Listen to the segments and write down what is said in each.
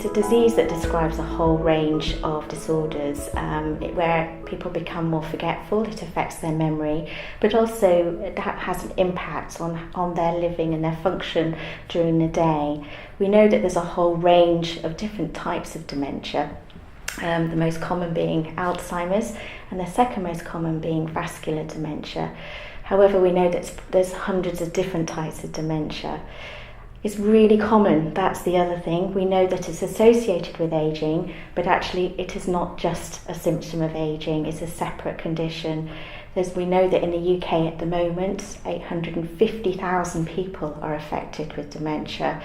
a disease that describes a whole range of disorders where people become more forgetful. It affects their memory, but also that has an impact on their living and their function during the day. We know that there's a whole range of different types of dementia. The most common being Alzheimer's, and the second most common being vascular dementia. However, we know that there's hundreds of different types of dementia. It's really common, that's the other thing. We know that it's associated with ageing, but actually it is not just a symptom of ageing, it's a separate condition. We know that in the UK at the moment, 850,000 people are affected with dementia.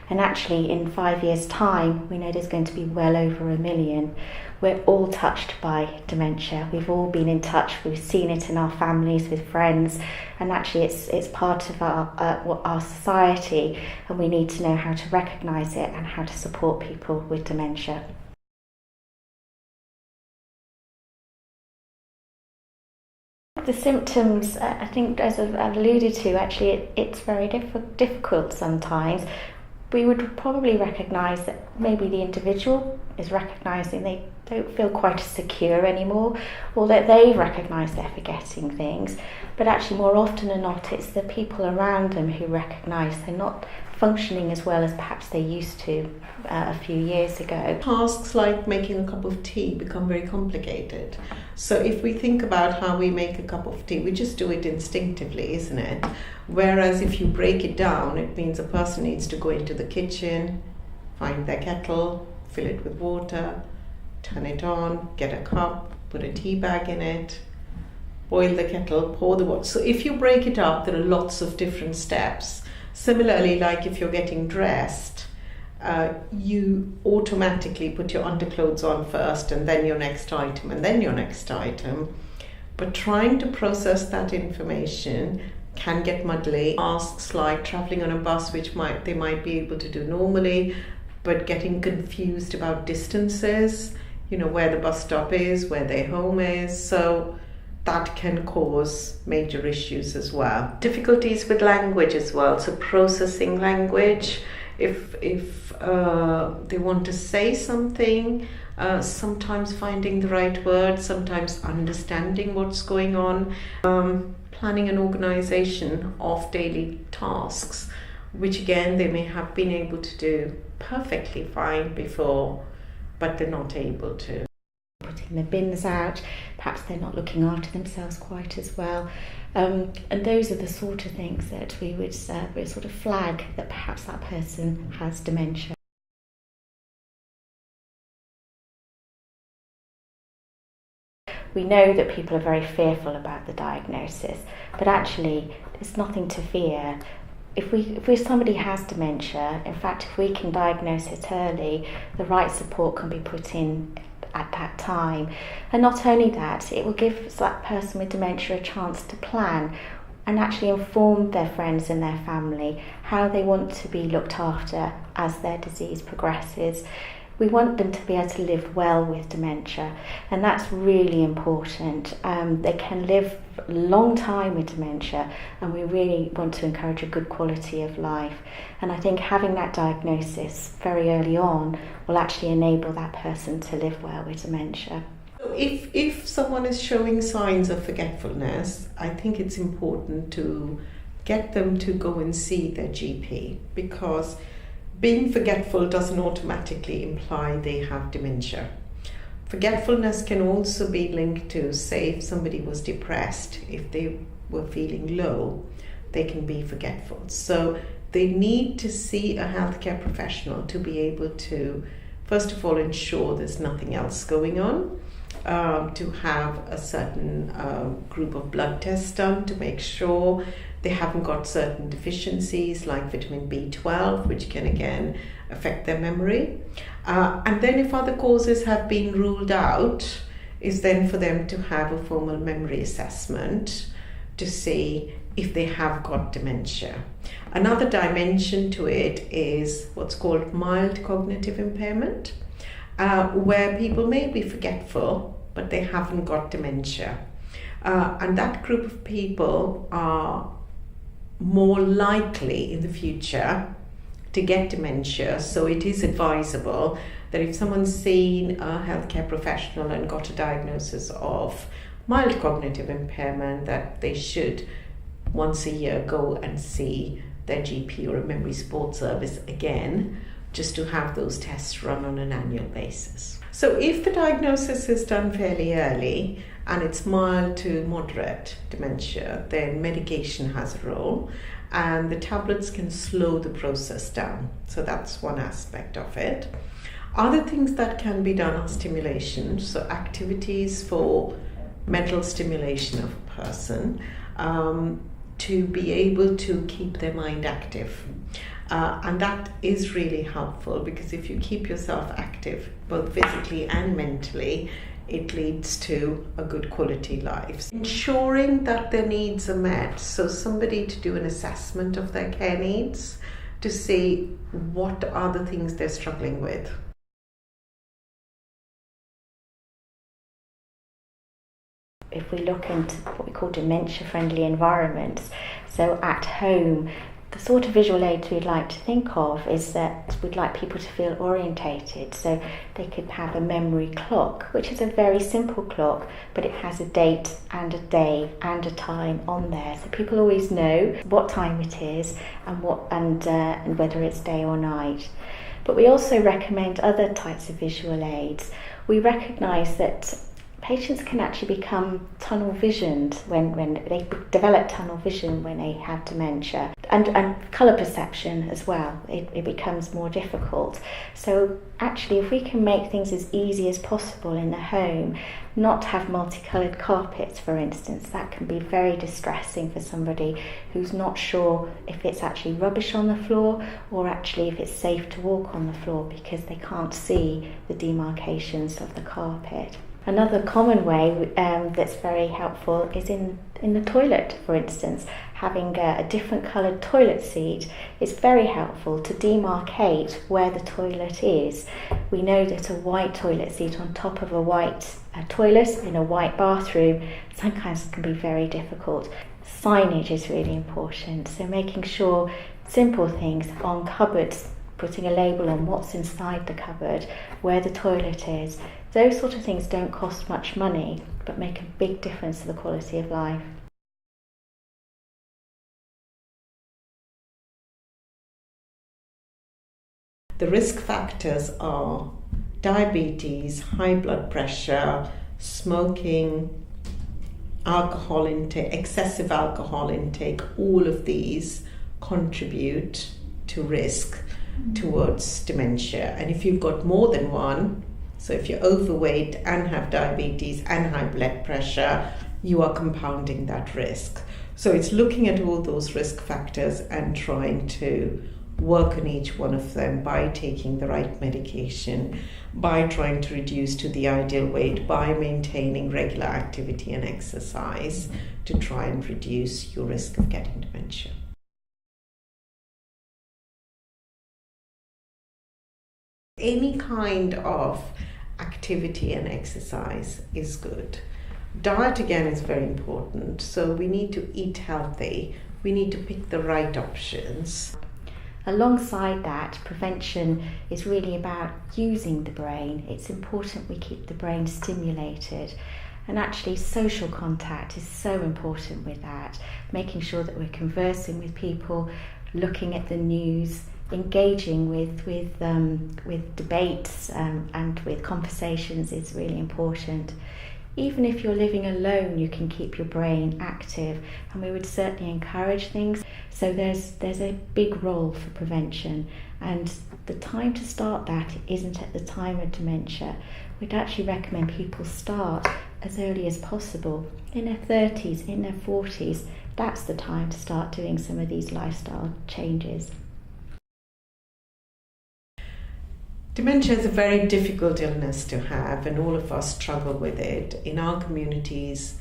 And actually in 5 years' time, we know there's going to be well over 1 million. We're all touched by dementia. We've all been in touch. We've seen it in our families, with friends, and actually it's part of our society, and we need to know how to recognise it and how to support people with dementia. The symptoms, I think, as I've alluded to, actually it's very difficult sometimes. We would probably recognise that maybe the individual is recognising they don't feel quite as secure anymore, or that they recognise they're forgetting things, but actually more often than not it's the people around them who recognise they're not functioning as well as perhaps they used to a few years ago. Tasks like making a cup of tea become very complicated. So if we think about how we make a cup of tea, we just do it instinctively, isn't it? Whereas if you break it down, it means a person needs to go into the kitchen, find their kettle, fill it with water, turn it on, get a cup, put a tea bag in it, boil the kettle, pour the water. So if you break it up, there are lots of different steps. Similarly, like if you're getting dressed, you automatically put your underclothes on first, and then your next item, and then your next item. But trying to process that information can get muddly. Tasks like traveling on a bus, which they might be able to do normally, but getting confused about distances, where the bus stop is, where their home is. So that can cause major issues as well. Difficulties with language as well, so processing language. If they want to say something, sometimes finding the right words, sometimes understanding what's going on. Planning an organisation of daily tasks, which again they may have been able to do perfectly fine before, but they're not able to. Putting the bins out, perhaps they're not looking after themselves quite as well. And those are the sort of things that we would sort of flag that perhaps that person has dementia. We know that people are very fearful about the diagnosis, but actually there's nothing to fear. If somebody has dementia, in fact, if we can diagnose it early, the right support can be put in at that time. And not only that, it will give that person with dementia a chance to plan and actually inform their friends and their family how they want to be looked after as their disease progresses. We want them to be able to live well with dementia, and that's really important. They can live a long time with dementia, and we really want to encourage a good quality of life. And I think having that diagnosis very early on will actually enable that person to live well with dementia. If someone is showing signs of forgetfulness, I think it's important to get them to go and see their GP, because being forgetful doesn't automatically imply they have dementia. Forgetfulness can also be linked to, say, if somebody was depressed, if they were feeling low, they can be forgetful. So they need to see a healthcare professional to be able to, first of all, ensure there's nothing else going on, to have a certain group of blood tests done to make sure they haven't got certain deficiencies like vitamin B12, which can again affect their memory. And then if other causes have been ruled out, is then for them to have a formal memory assessment to see if they have got dementia. Another dimension to it is what's called mild cognitive impairment, where people may be forgetful, but they haven't got dementia. And that group of people are more likely in the future to get dementia. So it is advisable that if someone's seen a healthcare professional and got a diagnosis of mild cognitive impairment, that they should once a year go and see their GP or a memory support service again, just to have those tests run on an annual basis. So if the diagnosis is done fairly early and it's mild to moderate dementia, then medication has a role, and the tablets can slow the process down. So that's one aspect of it. Other things that can be done are stimulation, so activities for mental stimulation of a person, to be able to keep their mind active. And that is really helpful, because if you keep yourself active, both physically and mentally, it leads to a good quality life. Ensuring that their needs are met, so somebody to do an assessment of their care needs to see what are the things they're struggling with. If we look into what we call dementia-friendly environments, so at home, the sort of visual aids we'd like to think of is that we'd like people to feel orientated. So they could have a memory clock, which is a very simple clock, but it has a date and a day and a time on there. So people always know what time it is and whether it's day or night. But we also recommend other types of visual aids. We recognise that patients can actually become tunnel visioned when they develop tunnel vision when they have dementia, and colour perception as well. It becomes more difficult. So actually, if we can make things as easy as possible in the home, not have multicoloured carpets, for instance, that can be very distressing for somebody who's not sure if it's actually rubbish on the floor or actually if it's safe to walk on the floor because they can't see the demarcations of the carpet. Another common way that's very helpful is in the toilet, for instance. Having a different coloured toilet seat is very helpful to demarcate where the toilet is. We know that a white toilet seat on top of a white toilet in a white bathroom sometimes can be very difficult. Signage is really important, so making sure simple things on cupboards, putting a label on what's inside the cupboard, where the toilet is. Those sort of things don't cost much money, but make a big difference to the quality of life. The risk factors are diabetes, high blood pressure, smoking, alcohol intake, excessive alcohol intake. All of these contribute to risk towards dementia. And if you've got more than one, so if you're overweight and have diabetes and high blood pressure, you are compounding that risk. So it's looking at all those risk factors and trying to work on each one of them by taking the right medication, by trying to reduce to the ideal weight, by maintaining regular activity and exercise to try and reduce your risk of getting dementia. Any kind of activity and exercise is good. Diet again is very important, so we need to eat healthy. We need to pick the right options. Alongside that, prevention is really about using the brain. It's important we keep the brain stimulated, and actually social contact is so important with that, making sure that we're conversing with people, looking at the news, engaging with debates and with conversations is really important. Even if you're living alone, you can keep your brain active, and we would certainly encourage things. So there's a big role for prevention, and the time to start that isn't at the time of dementia. We'd actually recommend people start as early as possible, in their 30s, in their 40s. That's the time to start doing some of these lifestyle changes. Dementia is a very difficult illness to have, and all of us struggle with it. In our communities,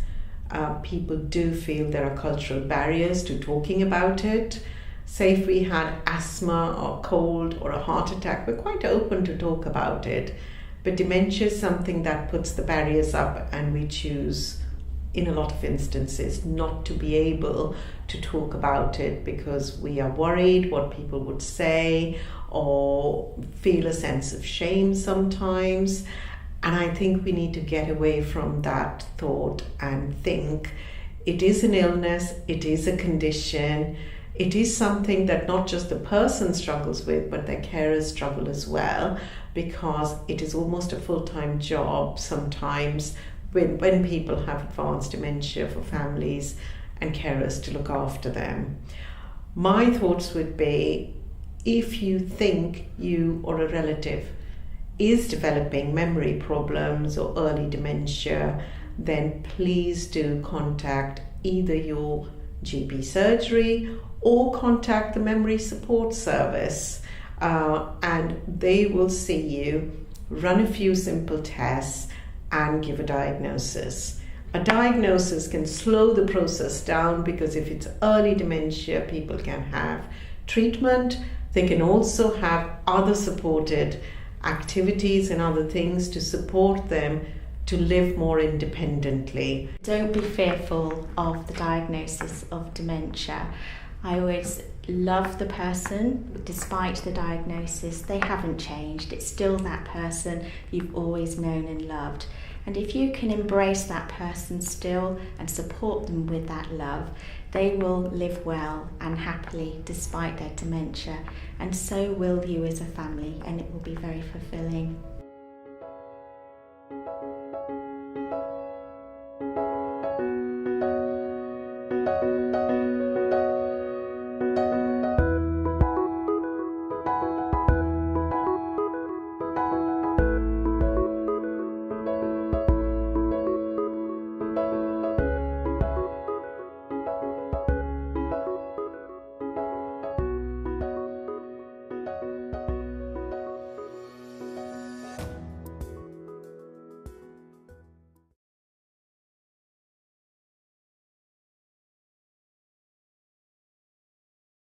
people do feel there are cultural barriers to talking about it. Say if we had asthma or cold or a heart attack, we're quite open to talk about it. But dementia is something that puts the barriers up, and we choose in a lot of instances, not to be able to talk about it because we are worried what people would say or feel a sense of shame sometimes. And I think we need to get away from that thought and think it is an illness, it is a condition, it is something that not just the person struggles with, but their carers struggle as well, because it is almost a full-time job sometimes when people have advanced dementia for families and carers to look after them. My thoughts would be, if you think you or a relative is developing memory problems or early dementia, then please do contact either your GP surgery or contact the memory support service, and they will see you, run a few simple tests and give a diagnosis. A diagnosis can slow the process down, because if it's early dementia, people can have treatment. They can also have other supported activities and other things to support them to live more independently. Don't be fearful of the diagnosis of dementia. I always love the person despite the diagnosis. They haven't changed. It's still that person you've always known and loved. And if you can embrace that person still and support them with that love, they will live well and happily despite their dementia. And so will you as a family, and it will be very fulfilling.